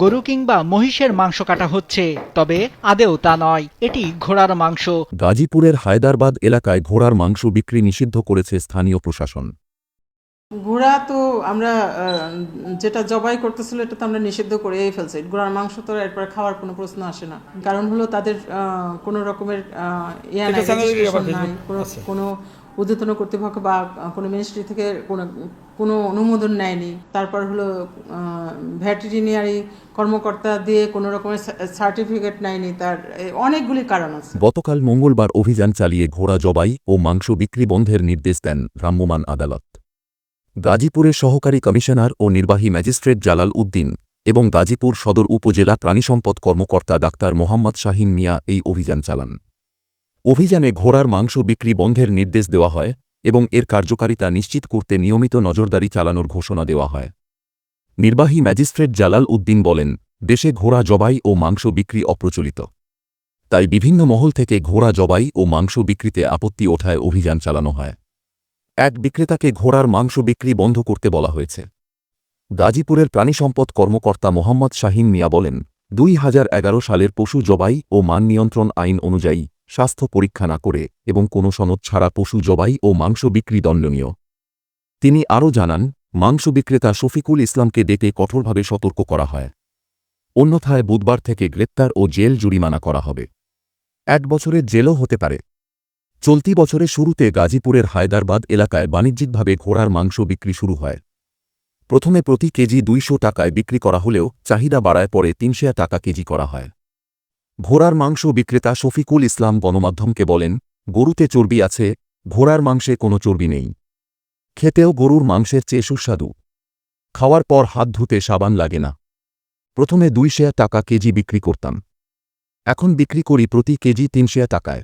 গরু কিংবা মহিষের মাংস কাটা হচ্ছে, তবে আদেও তা নয়, এটি ঘোড়ার মাংস। গাজীপুরের হায়দারবাদ এলাকায় ঘোড়ার মাংস বিক্রি নিষিদ্ধ করেছে স্থানীয় প্রশাসন। ঘোড়া তো আমরা যেটা জবাই করতেছিল এটা তো আমরা নিষিদ্ধ করেই ফেলছি। ঘোড়ার মাংস তো এরপর খাওয়ার কোনো প্রশ্ন আসে না, কারণ হলো তাদের কোনো রকমের রেজিস্ট্রেশন নাই, কোনো ঊর্ধ্বতন কর্তৃপক্ষ বা কোনো মিনিস্ট্রি থেকে কোনো অনুমোদন নেয়নি। তারপর হলো ভেটেরিনারি কর্মকর্তা দিয়ে কোনো রকমের সার্টিফিকেট নেয়নি। তার অনেকগুলি কারণ আছে। গতকাল মঙ্গলবার অভিযান চালিয়ে ঘোড়া জবাই ও মাংস বিক্রি বন্ধের নির্দেশ দেন ভ্রাম্যমাণ আদালত। গাজীপুরের সহকারী কমিশনার ও নির্বাহী ম্যাজিস্ট্রেট জালাল উদ্দিন এবং গাজীপুর সদর উপজেলা প্রাণিসম্পদ কর্মকর্তা ডাক্তার মোহাম্মদ শাহীন মিয়া এই অভিযান চালান। অভিযানে ঘোড়ার মাংস বিক্রি বন্ধের নির্দেশ দেওয়া হয় এবং এর কার্যকারিতা নিশ্চিত করতে নিয়মিত নজরদারি চালানোর ঘোষণা দেওয়া হয়। নির্বাহী ম্যাজিস্ট্রেট জালাল উদ্দিন বলেন, দেশে ঘোড়া জবাই ও মাংস বিক্রি অপ্রচলিত, তাই বিভিন্ন মহল থেকে ঘোড়া জবাই ও মাংস বিক্রিতে আপত্তি ওঠায় অভিযান চালানো হয়। এক বিক্রেতাকে ঘোড়ার মাংস বিক্রি বন্ধ করতে বলা হয়েছে। গাজীপুরের প্রাণিসম্পদ কর্মকর্তা মোহাম্মদ শাহীন মিয়া বলেন, 2011 সালের পশু জবাই ও মান নিয়ন্ত্রণ আইন অনুযায়ী স্বাস্থ্য পরীক্ষা না করে এবং কোনো সনদ ছাড়া পশু জবাই ও মাংস বিক্রি দণ্ডনীয়। তিনি আরও জানান, মাংস বিক্রেতা শফিকুল ইসলামকে ডেকে কঠোরভাবে সতর্ক করা হয়, অন্যথায় বুধবার থেকে গ্রেপ্তার ও জেল জরিমানা করা হবে। 1 বছরের জেলও হতে পারে। চলতি বছরের শুরুতে গাজীপুরের হায়দারবাদ এলাকায় বাণিজ্যিকভাবে ঘোড়ার মাংস বিক্রি শুরু হয়। প্রথমে প্রতি কেজি 200 টাকায় বিক্রি করা হলেও চাহিদা বাড়ায় পরে 300 টাকা কেজি করা হয়। ঘোড়ার মাংস বিক্রেতা শফিকুল ইসলাম গণমাধ্যমকে বলেন, গরুতে চর্বি আছে, ঘোড়ার মাংসে কোনো চর্বি নেই। খেতেও গরুর মাংসের চেয়ে সুস্বাদু। খাওয়ার পর হাত ধুতে সাবান লাগে না। প্রথমে 200 টাকা কেজি বিক্রি করতাম, এখন বিক্রি করি প্রতি কেজি 300 টাকায়।